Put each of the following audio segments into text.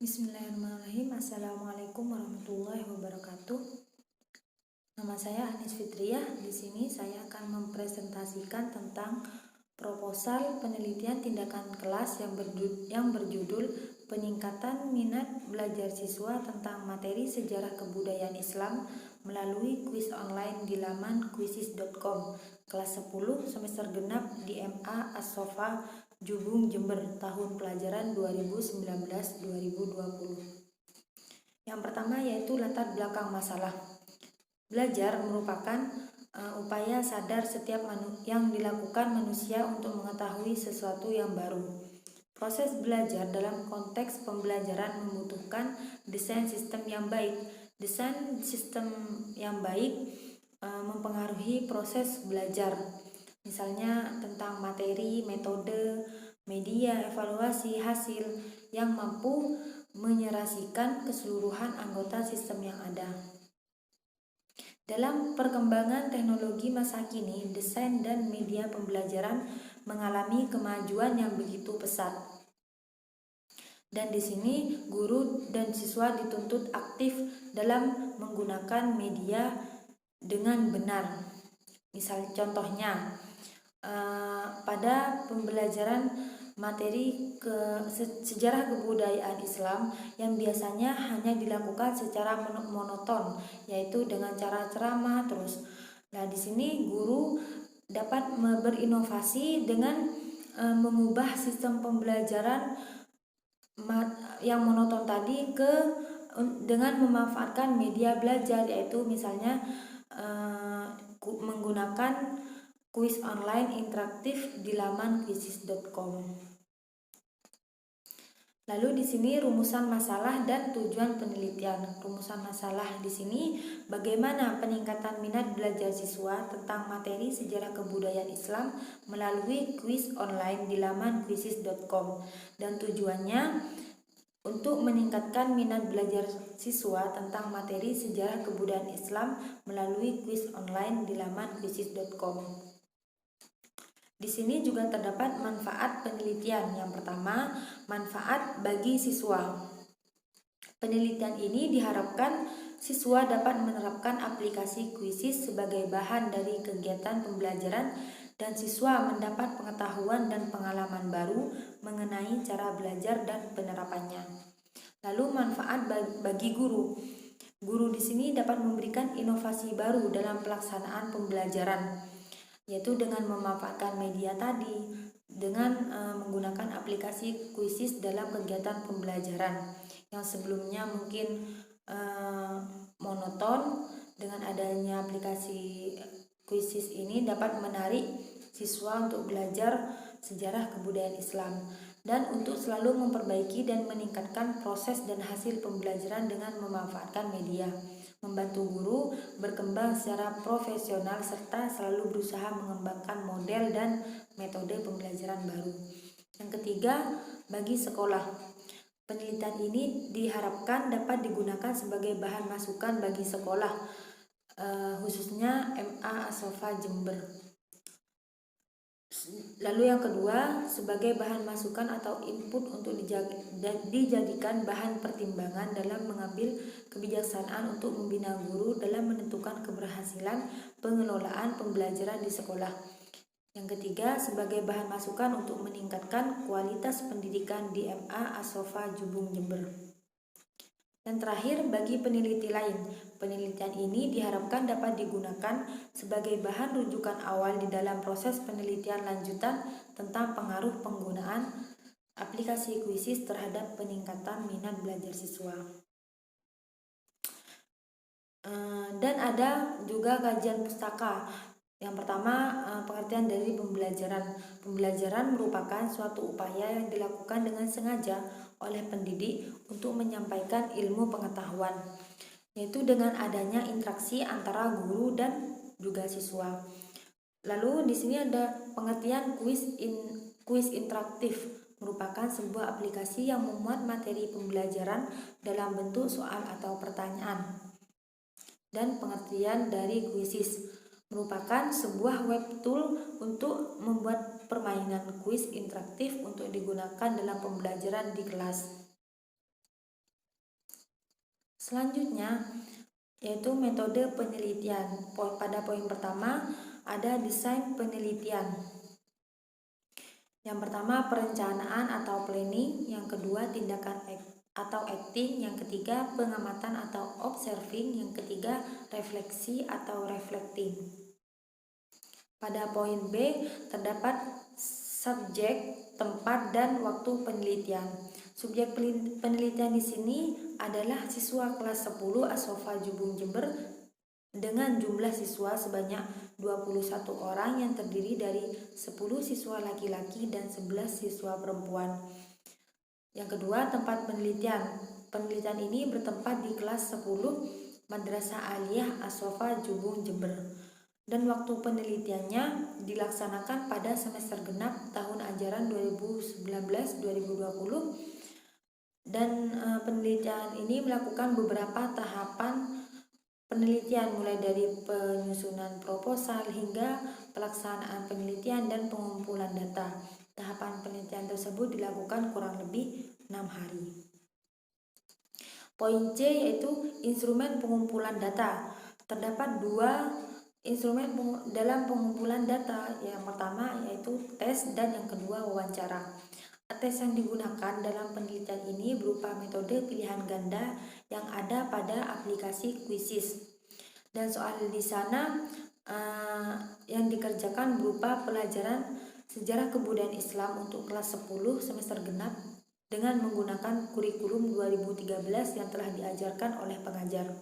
Bismillahirrahmanirrahim. Assalamualaikum warahmatullahi wabarakatuh. Nama saya Anis Fitriah. Di sini saya akan mempresentasikan tentang proposal penelitian tindakan kelas yang berjudul peningkatan minat belajar siswa tentang materi sejarah kebudayaan Islam melalui kuis online di laman quizizz.com kelas 10 semester genap di MA As-Sofa Jubung Jember tahun pelajaran 2019-2020. Yang pertama yaitu latar belakang masalah. Belajar merupakan upaya sadar setiap yang dilakukan manusia untuk mengetahui sesuatu yang baru. Proses belajar dalam konteks pembelajaran membutuhkan desain sistem yang baik. Desain sistem yang baik mempengaruhi proses belajar. Misalnya tentang materi, metode, media, evaluasi, hasil yang mampu menyerasikan keseluruhan anggota sistem yang ada. Dalam perkembangan teknologi masa kini, desain dan media pembelajaran mengalami kemajuan yang begitu pesat. Dan di sini guru dan siswa dituntut aktif dalam menggunakan media dengan benar. Misal contohnya pada pembelajaran materi sejarah kebudayaan Islam yang biasanya hanya dilakukan secara monoton, yaitu dengan cara ceramah terus. Nah, di sini guru dapat berinovasi dengan mengubah sistem pembelajaran yang monoton tadi dengan memanfaatkan media belajar, yaitu misalnya menggunakan kuis online interaktif di laman quizizz.com. Lalu di sini rumusan masalah dan tujuan penelitian. Rumusan masalah di sini bagaimana peningkatan minat belajar siswa tentang materi sejarah kebudayaan Islam melalui kuis online di laman quizizz.com, dan tujuannya untuk meningkatkan minat belajar siswa tentang materi sejarah kebudayaan Islam melalui kuis online di laman quizizz.com. Di sini juga terdapat manfaat penelitian. Yang pertama, manfaat bagi siswa. Penelitian ini diharapkan siswa dapat menerapkan aplikasi Quizizz sebagai bahan dari kegiatan pembelajaran dan siswa mendapat pengetahuan dan pengalaman baru mengenai cara belajar dan penerapannya. Lalu manfaat bagi guru. Guru di sini dapat memberikan inovasi baru dalam pelaksanaan pembelajaran, yaitu dengan memanfaatkan media tadi, dengan menggunakan aplikasi Quizizz dalam kegiatan pembelajaran yang sebelumnya mungkin monoton. Dengan adanya aplikasi Quizizz ini dapat menarik siswa untuk belajar sejarah kebudayaan Islam dan untuk selalu memperbaiki dan meningkatkan proses dan hasil pembelajaran dengan memanfaatkan media, membantu guru berkembang secara profesional serta selalu berusaha mengembangkan model dan metode pembelajaran baru. Yang ketiga, bagi sekolah. Penelitian ini diharapkan dapat digunakan sebagai bahan masukan bagi sekolah, khususnya MA As-Sofa Jember. Lalu yang kedua, sebagai bahan masukan atau input untuk dijadikan bahan pertimbangan dalam mengambil kebijaksanaan untuk membina guru dalam menentukan keberhasilan pengelolaan pembelajaran di sekolah. Yang ketiga, sebagai bahan masukan untuk meningkatkan kualitas pendidikan di MA As-Sofa Jubung Jember. Dan terakhir, bagi peneliti lain, penelitian ini diharapkan dapat digunakan sebagai bahan rujukan awal di dalam proses penelitian lanjutan tentang pengaruh penggunaan aplikasi Quizizz terhadap peningkatan minat belajar siswa. Dan ada juga kajian pustaka. Yang pertama, pengertian dari pembelajaran. Pembelajaran merupakan suatu upaya yang dilakukan dengan sengaja oleh pendidik untuk menyampaikan ilmu pengetahuan, yaitu dengan adanya interaksi antara guru dan juga siswa. Lalu di sini ada pengertian kuis interaktif, merupakan sebuah aplikasi yang memuat materi pembelajaran dalam bentuk soal atau pertanyaan. Dan pengertian dari Quizizz merupakan sebuah web tool untuk membuat permainan kuis interaktif untuk digunakan dalam pembelajaran di kelas. Selanjutnya yaitu metode penelitian. Pada poin pertama ada desain penelitian. Yang pertama perencanaan atau planning, yang kedua tindakan atau acting, yang ketiga pengamatan atau observing, yang ketiga refleksi atau reflecting. Pada poin B terdapat subjek, tempat, dan waktu penelitian. Subjek penelitian di sini adalah siswa kelas 10 Ashofa Jubung Jember dengan jumlah siswa sebanyak 21 orang yang terdiri dari 10 siswa laki-laki dan 11 siswa perempuan. Yang kedua, tempat penelitian. Penelitian ini bertempat di kelas 10 Madrasah Aliyah Ashofa Jubung Jember. Dan waktu penelitiannya dilaksanakan pada semester genap tahun ajaran 2019-2020. Dan penelitian ini melakukan beberapa tahapan penelitian, mulai dari penyusunan proposal hingga pelaksanaan penelitian dan pengumpulan data. Tahapan penelitian tersebut dilakukan kurang lebih 6 hari. Poin C yaitu instrumen pengumpulan data. Terdapat 2 instrumen dalam pengumpulan data. Yang pertama yaitu tes dan yang kedua wawancara. Tes yang digunakan dalam penelitian ini berupa metode pilihan ganda yang ada pada aplikasi Quizizz. Dan soal di sana yang dikerjakan berupa pelajaran sejarah kebudayaan Islam untuk kelas 10 semester genap dengan menggunakan kurikulum 2013 yang telah diajarkan oleh pengajar.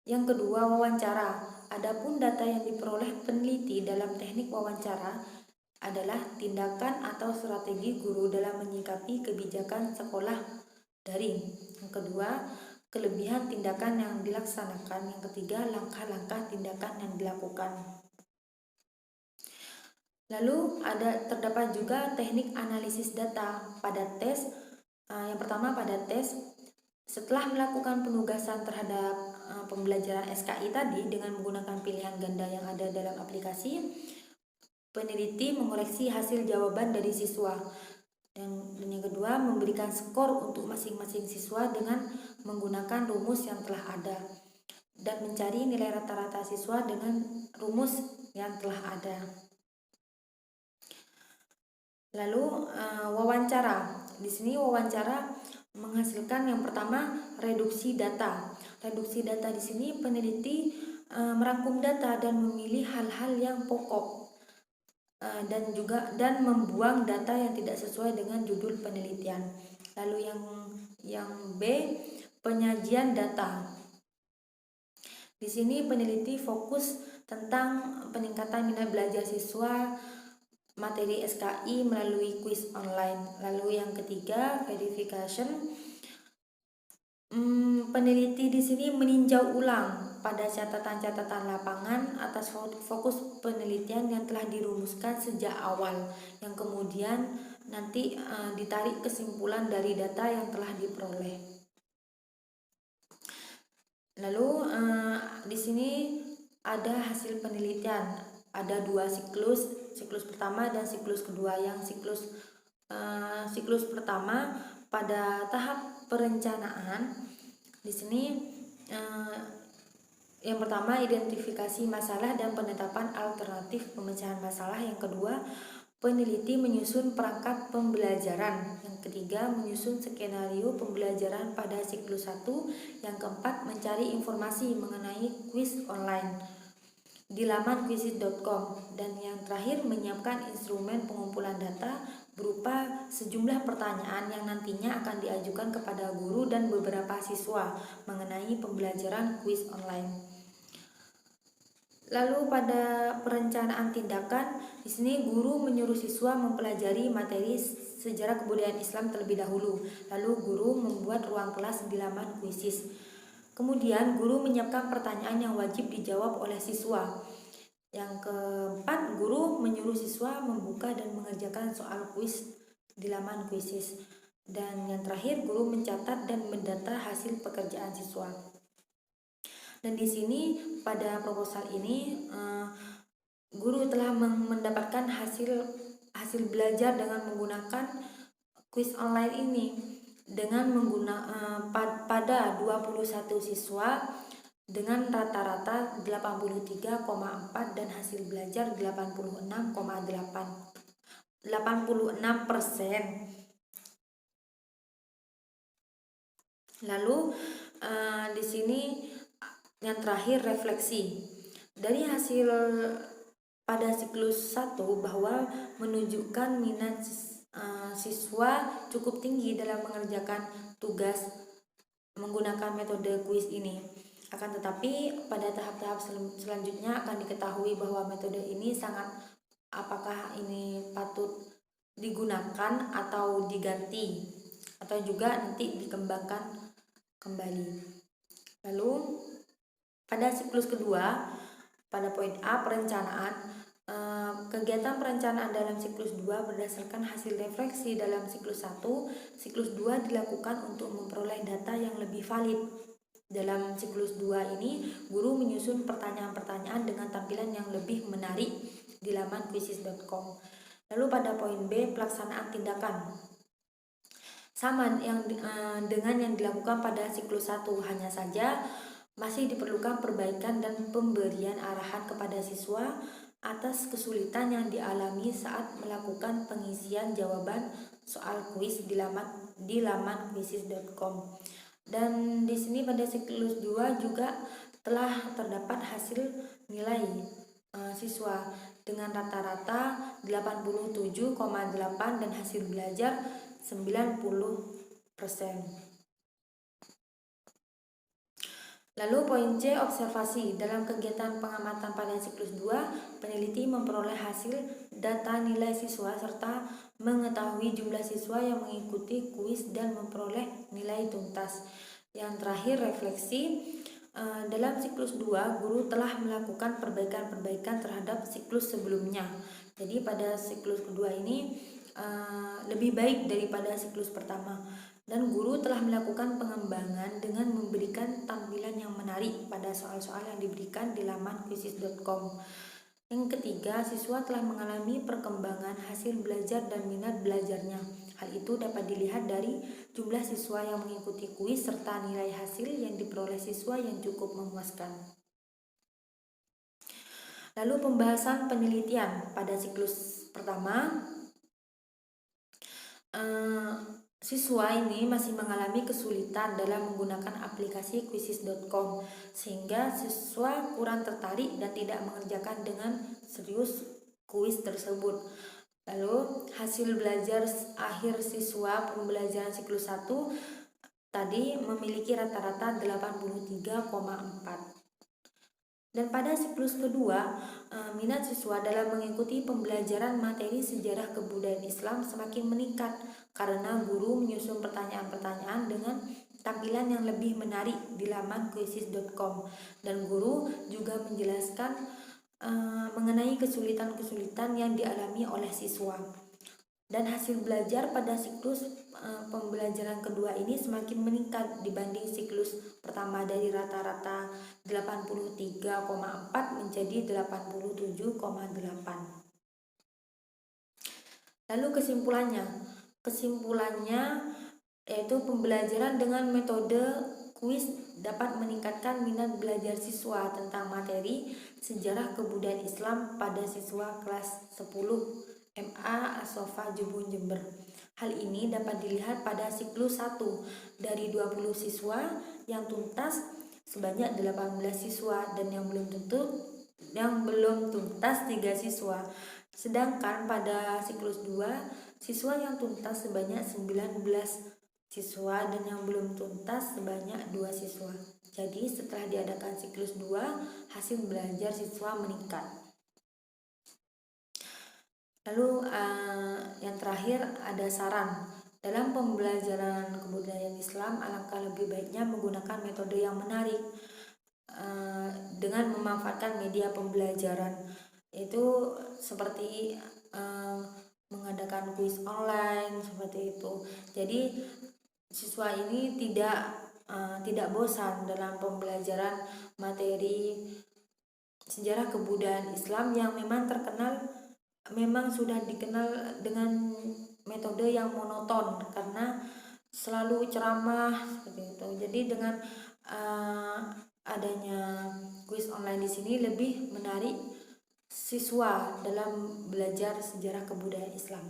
Yang kedua, wawancara. Adapun data yang diperoleh peneliti dalam teknik wawancara adalah tindakan atau strategi guru dalam menyikapi kebijakan sekolah daring. Yang kedua, kelebihan tindakan yang dilaksanakan. Yang ketiga, langkah-langkah tindakan yang dilakukan. Lalu terdapat juga teknik analisis data pada tes. Yang pertama pada tes, setelah melakukan penugasan terhadap pembelajaran SKI tadi dengan menggunakan pilihan ganda yang ada dalam aplikasi, peneliti mengoreksi hasil jawaban dari siswa. Dan yang kedua, memberikan skor untuk masing-masing siswa dengan menggunakan rumus yang telah ada dan mencari nilai rata-rata siswa dengan rumus yang telah ada. Lalu wawancara. Di sini wawancara menghasilkan yang pertama reduksi data. Reduksi data di sini peneliti merangkum data dan memilih hal-hal yang pokok dan membuang data yang tidak sesuai dengan judul penelitian. Lalu yang B, penyajian data. Di sini peneliti fokus tentang peningkatan minat belajar siswa materi SKI melalui kuis online. Lalu yang ketiga, verification. Peneliti di sini meninjau ulang pada catatan-catatan lapangan atas fokus penelitian yang telah dirumuskan sejak awal, yang kemudian nanti ditarik kesimpulan dari data yang telah diperoleh. Lalu di sini ada hasil penelitian, ada 2 siklus pertama dan siklus kedua. Yang siklus pertama pada tahap perencanaan. Di sini yang pertama identifikasi masalah dan penetapan alternatif pemecahan masalah. Yang kedua, peneliti menyusun perangkat pembelajaran. Yang ketiga, menyusun skenario pembelajaran pada siklus 1. Yang keempat, mencari informasi mengenai kuis online di laman quizizz.com. Dan yang terakhir, menyiapkan instrumen pengumpulan data berupa sejumlah pertanyaan yang nantinya akan diajukan kepada guru dan beberapa siswa mengenai pembelajaran kuis online. Lalu pada perencanaan tindakan, di sini guru menyuruh siswa mempelajari materi sejarah kebudayaan Islam terlebih dahulu. Lalu guru membuat ruang kelas di laman Quizizz. Kemudian guru menyiapkan pertanyaan yang wajib dijawab oleh siswa. Yang keempat, guru menyuruh siswa membuka dan mengerjakan soal kuis di laman Quizizz. Dan yang terakhir, guru mencatat dan mendata hasil pekerjaan siswa. Dan di sini pada proposal ini guru telah mendapatkan hasil belajar dengan menggunakan kuis online ini. dengan pada 21 siswa dengan rata-rata 83,4 dan hasil belajar 86,86%. Lalu di sini yang terakhir refleksi. Dari hasil pada siklus 1 bahwa menunjukkan minat siswa cukup tinggi dalam mengerjakan tugas menggunakan metode kuis ini. Akan tetapi pada tahap-tahap selanjutnya akan diketahui bahwa metode ini apakah ini patut digunakan atau diganti atau juga nanti dikembangkan kembali. Lalu pada siklus kedua, pada poin A, perencanaan, kegiatan perencanaan dalam siklus 2 berdasarkan hasil refleksi dalam siklus 1, siklus 2 dilakukan untuk memperoleh data yang lebih valid. Dalam siklus 2 ini, guru menyusun pertanyaan-pertanyaan dengan tampilan yang lebih menarik di laman quizzes.com. Lalu pada poin B, pelaksanaan tindakan. Sama dengan yang dilakukan pada siklus 1, hanya saja masih diperlukan perbaikan dan pemberian arahan kepada siswa atas kesulitan yang dialami saat melakukan pengisian jawaban soal kuis di laman quizzes.com. Dan di sini pada siklus 2 juga telah terdapat hasil nilai siswa dengan rata-rata 87,8 dan hasil belajar 90%. Lalu poin C, observasi. Dalam kegiatan pengamatan pada siklus 2, peneliti memperoleh hasil data nilai siswa serta mengetahui jumlah siswa yang mengikuti kuis dan memperoleh nilai tuntas. Yang terakhir, refleksi. Dalam siklus 2, guru telah melakukan perbaikan-perbaikan terhadap siklus sebelumnya. Jadi pada siklus kedua ini lebih baik daripada siklus pertama. Dan guru telah melakukan pengembangan dengan memberikan tampilan yang menarik pada soal-soal yang diberikan di laman quizzes.com. Yang ketiga, siswa telah mengalami perkembangan hasil belajar dan minat belajarnya. Hal itu dapat dilihat dari jumlah siswa yang mengikuti kuis serta nilai hasil yang diperoleh siswa yang cukup memuaskan. Lalu pembahasan penelitian pada siklus pertama. Siswa ini masih mengalami kesulitan dalam menggunakan aplikasi quizzes.com sehingga siswa kurang tertarik dan tidak mengerjakan dengan serius kuis tersebut. Lalu hasil belajar akhir siswa pembelajaran siklus 1 tadi memiliki rata-rata 83,4. Dan pada siklus kedua, minat siswa dalam mengikuti pembelajaran materi sejarah kebudayaan Islam semakin meningkat karena guru menyusun pertanyaan-pertanyaan dengan tampilan yang lebih menarik di laman quizzes.com, dan guru juga menjelaskan mengenai kesulitan-kesulitan yang dialami oleh siswa. Dan hasil belajar pada siklus pembelajaran kedua ini semakin meningkat dibanding siklus pertama, dari rata-rata 83,4 menjadi 87,8. Lalu kesimpulannya yaitu pembelajaran dengan metode kuis dapat meningkatkan minat belajar siswa tentang materi sejarah kebudayaan Islam pada siswa kelas 10 MA As-Sofa Jubun Jember. Hal ini dapat dilihat pada siklus 1, dari 20 siswa yang tuntas sebanyak 18 siswa dan yang belum tuntas 3 siswa. Sedangkan pada siklus 2, siswa yang tuntas sebanyak 19 siswa dan yang belum tuntas sebanyak 2 siswa. Jadi setelah diadakan siklus 2, hasil belajar siswa meningkat. Lalu yang terakhir ada saran. Dalam pembelajaran kebudayaan Islam, alangkah lebih baiknya menggunakan metode yang menarik dengan memanfaatkan media pembelajaran, yaitu seperti mengadakan kuis online seperti itu. Jadi siswa ini tidak bosan dalam pembelajaran materi sejarah kebudayaan Islam yang memang sudah dikenal dengan metode yang monoton, karena selalu ceramah seperti itu. Jadi dengan adanya kuis online di sini lebih menarik siswa dalam belajar sejarah kebudayaan Islam.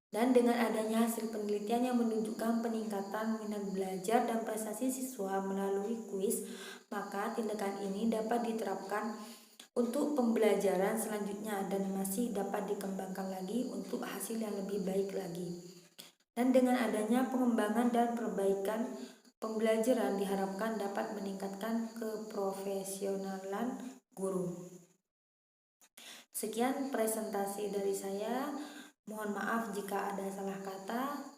Dan dengan adanya hasil penelitian yang menunjukkan peningkatan minat belajar dan prestasi siswa melalui kuis, maka tindakan ini dapat diterapkan untuk pembelajaran selanjutnya dan masih dapat dikembangkan lagi untuk hasil yang lebih baik lagi. Dan dengan adanya pengembangan dan perbaikan pembelajaran diharapkan dapat meningkatkan keprofesionalan guru. Sekian presentasi dari saya. Mohon maaf jika ada salah kata.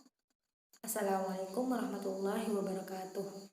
Assalamualaikum warahmatullahi wabarakatuh.